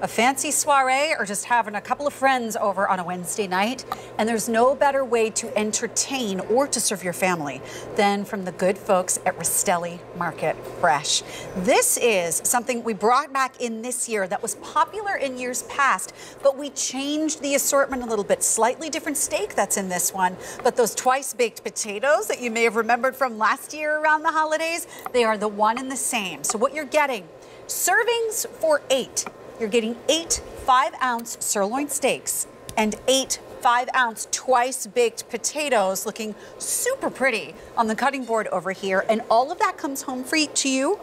a fancy soiree, or just having a couple of friends over on a Wednesday night. And there's no better way to entertain or to serve your family than from the good folks at Rastelli Market Fresh. This is something we brought back in this year that was popular in years past, but we changed the assortment a little bit. Slightly different steak that's in this one, but those twice-baked potatoes that you may have remembered from last year around the holidays, they are the one and the same. So what you're getting, servings for 8. You're getting 8 5-ounce sirloin steaks and 8 5-ounce twice-baked potatoes, looking super pretty on the cutting board over here. And all of that comes home free to you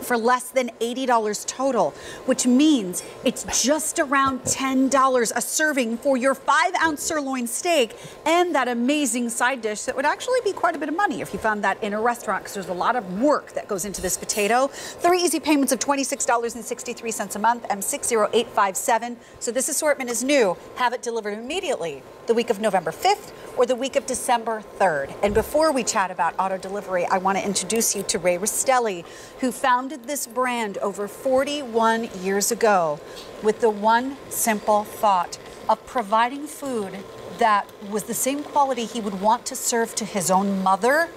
for less than $80 total, which means it's just around $10 a serving for your 5-ounce sirloin steak and that amazing side dish that would actually be quite a bit of money if you found that in a restaurant, because there's a lot of work that goes into this potato. 3 easy payments of $26.63 a month, M60857. So this assortment is new. Have it delivered immediately the week of November 5th or the week of December 3rd. And before we chat about auto delivery, I want to introduce you to Ray Rastelli, who founded this brand over 41 years ago with the one simple thought of providing food that was the same quality he would want to serve to his own mother,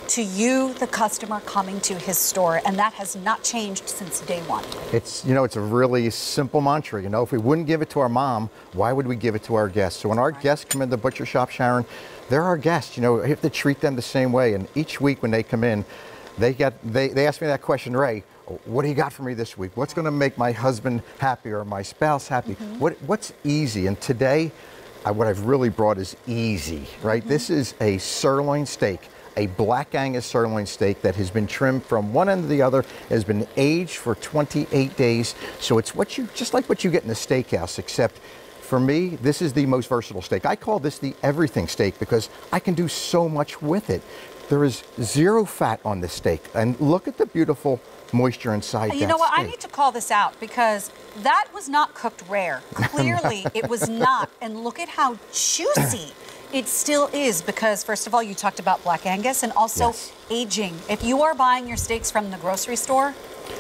to you, the customer coming to his store. And that has not changed since day one. It's, it's a really simple mantra. If we wouldn't give it to our mom, why would we give it to our guests? So when our guests come in the butcher shop, Sharon, they're our guests. You have to treat them the same way. And each week when they come in, they ask me that question, Ray, what do you got for me this week? What's going to make my husband happy or my spouse happy? What's easy? And today, what I've really brought is easy, right? This is a sirloin steak, a Black Angus sirloin steak that has been trimmed from one end to the other, has been aged for 28 days. So it's just like what you get in a steakhouse, except for me, this is the most versatile steak. I call this the everything steak because I can do so much with it. There is 0 fat on this steak, and look at the beautiful moisture inside that steak. You know what, I need to call this out because that was not cooked rare. Clearly, it was not, and look at how juicy it still is, because first of all, you talked about Black Angus and also aging. If you are buying your steaks from the grocery store,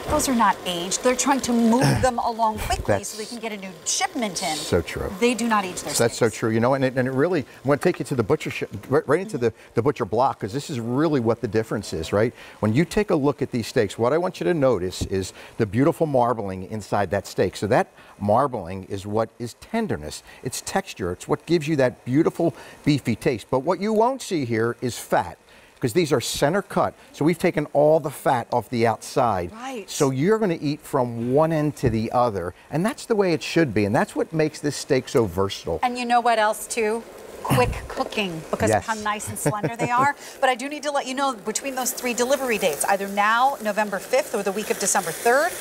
those are not aged. They're trying to move them along quickly so they can get a new shipment in. So true. They do not age their steaks. That's so true. And it really, I'm going to take you to the butcher, right into the butcher block, because this is really what the difference is, right? When you take a look at these steaks, what I want you to notice is the beautiful marbling inside that steak. So that marbling is what is tenderness. It's texture. It's what gives you that beautiful beefy taste. But what you won't see here is fat, because these are center cut. So we've taken all the fat off the outside. Right. So you're going to eat from one end to the other. And that's the way it should be. And that's what makes this steak so versatile. And you know what else, too? Quick cooking, because of how nice and slender they are. But I do need to let you know, between those 3 delivery dates, either now, November 5th, or the week of December 3rd,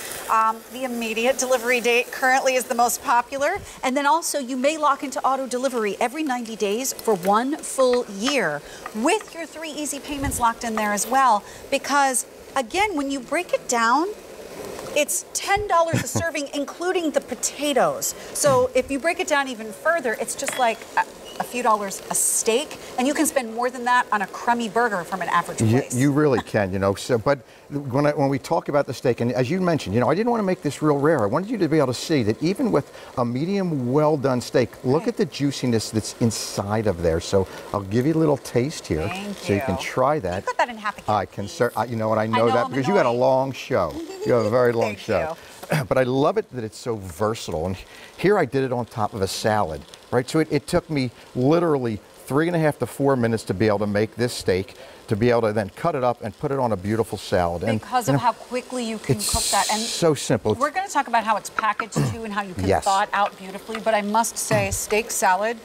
the immediate delivery date currently is the most popular. And then also, you may lock into auto delivery every 90 days for 1 full year, with your 3 easy payments locked in there as well. Because, again, when you break it down, it's $10 a serving, including the potatoes. So if you break it down even further, it's just like a few dollars a steak, and you can spend more than that on a crummy burger from an average place. You really can, So, but when we talk about the steak, and as you mentioned, I didn't want to make this real rare. I wanted you to be able to see that even with a medium well-done steak, look at the juiciness that's inside of there. So I'll give you a little taste here, so you can try that. Can you put that in half a can? I can, sir. You know what? I know that because you had a long show. You have a very long show. But I love it that it's so versatile. And here I did it on top of a salad, right? So it took me literally 3.5 to 4 minutes to be able to make this steak, to be able to then cut it up and put it on a beautiful salad. Because of how quickly you can cook that. And so simple. We're going to talk about how it's packaged too and how you can thaw it out beautifully. But I must say, steak salad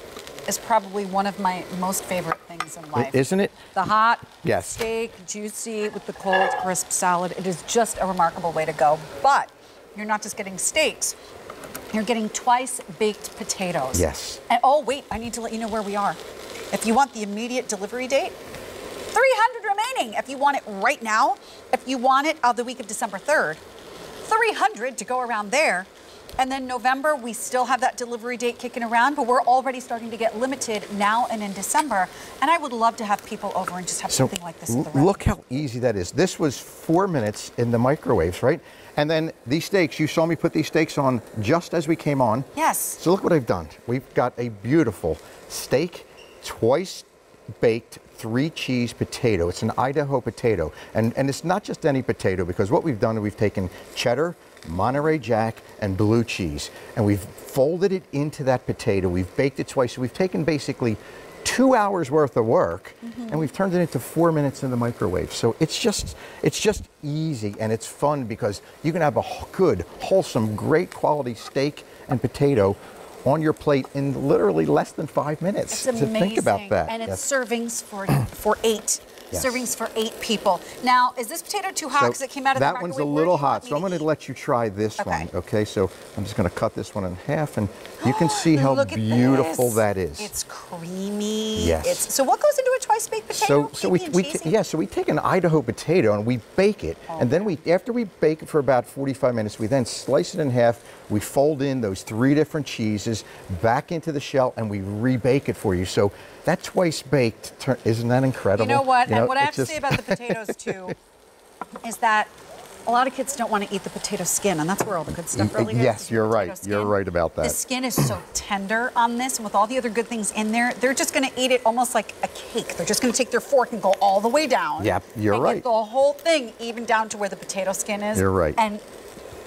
is probably one of my most favorite things in life. Isn't it? The hot steak, juicy, with the cold, crisp salad. It is just a remarkable way to go. But you're not just getting steaks. You're getting twice-baked potatoes. Yes. And oh, wait, I need to let you know where we are. If you want the immediate delivery date, 300 remaining. If you want it right now, if you want it the week of December 3rd, 300 to go around there. And then November, we still have that delivery date kicking around, but we're already starting to get limited now and in December. And I would love to have people over and just have something like this at the Look how easy that is. This was 4 minutes in the microwaves, right? And then these steaks, you saw me put these steaks on just as we came on. Yes. So look what I've done. We've got a beautiful steak, twice baked 3-cheese potato. It's an Idaho potato. And it's not just any potato, because what we've done is we've taken cheddar, Monterey Jack, and blue cheese, and we've folded it into that potato. We've baked it twice. So we've taken basically 2 hours worth of work, and we've turned it into 4 minutes in the microwave. So it's just easy, and it's fun because you can have a good, wholesome, great quality steak and potato on your plate in literally less than 5 minutes. It's amazing. To think about that. And it's servings for 8. Yes. Servings for 8 people. Now, is this potato too hot because it came out of the microwave? That one's a little hot, so I'm going to let you try this one. Okay, so I'm just going to cut this one in half, and you can see how beautiful that is. It's creamy. Yes. So what goes into a twice baked potato? So we take an Idaho potato and we bake it, and then after we bake it for about 45 minutes, we then slice it in half. We fold in those 3 different cheeses back into the shell, and we rebake it for you. So that twice baked, isn't that incredible? You know what? And what I have to say about the potatoes too is that a lot of kids don't want to eat the potato skin, and that's where all the good stuff really is. Yes, you're right. You're right about that. The skin is so tender on this, and with all the other good things in there, they're just going to eat it almost like a cake. They're just going to take their fork and go all the way down. Yep, you're right. Get the whole thing, even down to where the potato skin is. You're right. And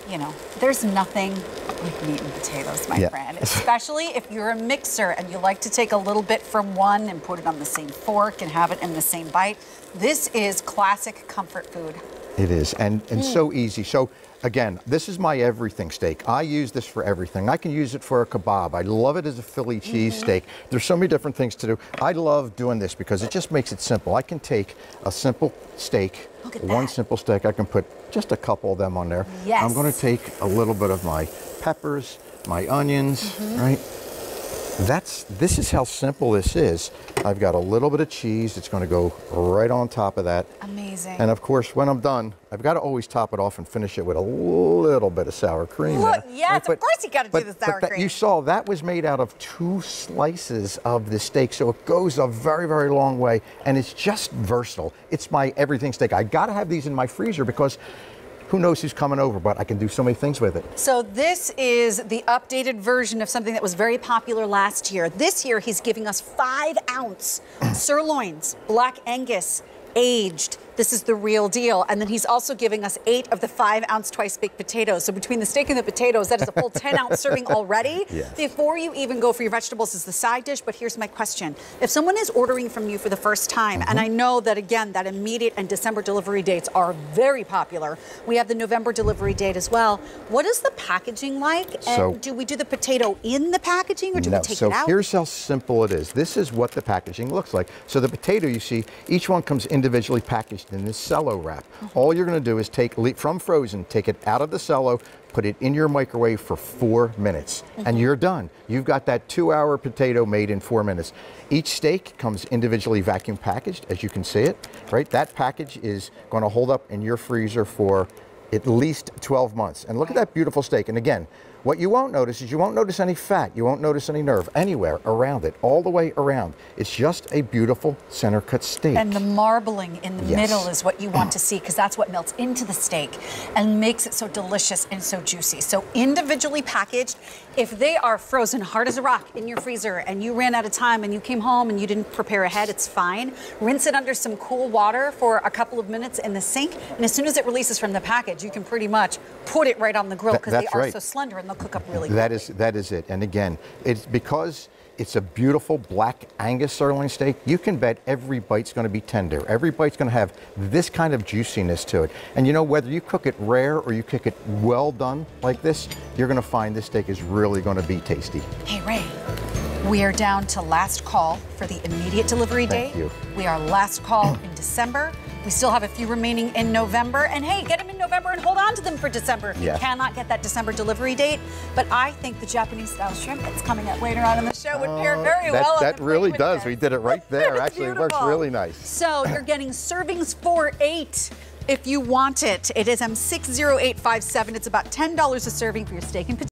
you know, there's nothing like meat and potatoes, my friend. Especially if you're a mixer and you like to take a little bit from one and put it on the same fork and have it in the same bite. This is classic comfort food. It is, and so easy. So again, this is my everything steak. I use this for everything. I can use it for a kebab. I love it as a Philly cheese steak. There's so many different things to do. I love doing this because it just makes it simple. I can take a simple steak, one simple steak. I can put just a couple of them on there. Yes. I'm going to take a little bit of my peppers, my onions, right? This is how simple this is. I've got a little bit of cheese. It's going to go right on top of that. Amazing. And of course, when I'm done, I've got to always top it off and finish it with a little bit of sour cream. Look, yes, of course you got to do the sour cream. You saw that was made out of 2 slices of the steak, so it goes a very, very long way, and it's just versatile. It's my everything steak. I got to have these in my freezer because who knows who's coming over, but I can do so many things with it. So this is the updated version of something that was very popular last year. This year, he's giving us 5-ounce sirloins, Black Angus, aged. This is the real deal. And then he's also giving us 8 of the 5-ounce twice-baked potatoes. So between the steak and the potatoes, that is a full 10-ounce serving already. Yes. Before you even go for your vegetables is the side dish. But here's my question. If someone is ordering from you for the first time, and I know that, again, that immediate and December delivery dates are very popular. We have the November delivery date as well. What is the packaging like? And do we do the potato in the packaging, or do we take it out? So here's how simple it is. This is what the packaging looks like. So the potato, you see, each one comes individually packaged in this cello wrap. All you're going to do is take from frozen, take it out of the cello, put it in your microwave for 4 minutes, and you're done. You've got that 2-hour potato made in 4 minutes. Each steak comes individually vacuum packaged, as you can see it, right? That package is going to hold up in your freezer for at least 12 months. And look at that beautiful steak. And again, what you won't notice is you won't notice any fat, you won't notice any nerve anywhere around it, all the way around. It's just a beautiful center cut steak. And the marbling in the middle is what you want to see, because that's what melts into the steak and makes it so delicious and so juicy. So individually packaged. If they are frozen hard as a rock in your freezer and you ran out of time and you came home and you didn't prepare ahead, it's fine. Rinse it under some cool water for a couple of minutes in the sink, and as soon as it releases from the package, you can pretty much put it right on the grill, because they are so slender and they'll cook up really quickly. That is it. And again, it's because it's a beautiful Black Angus sirloin steak. You can bet every bite's going to be tender. Every bite's going to have this kind of juiciness to it. And you know, whether you cook it rare or you cook it well done like this, you're going to find this steak is really going to be tasty. Hey, Ray. We are down to last call for the immediate delivery date. Thank you. We are last call in December. We still have a few remaining in November. And hey, get them in November and hold on to them for December if you cannot get that December delivery date. But I think the Japanese style shrimp that's coming up later on in the show would pair very well. That really does. We did it right there. Actually, it works really nice. So you're getting servings for 8 if you want it. It is M60857. It's about $10 a serving for your steak and potato.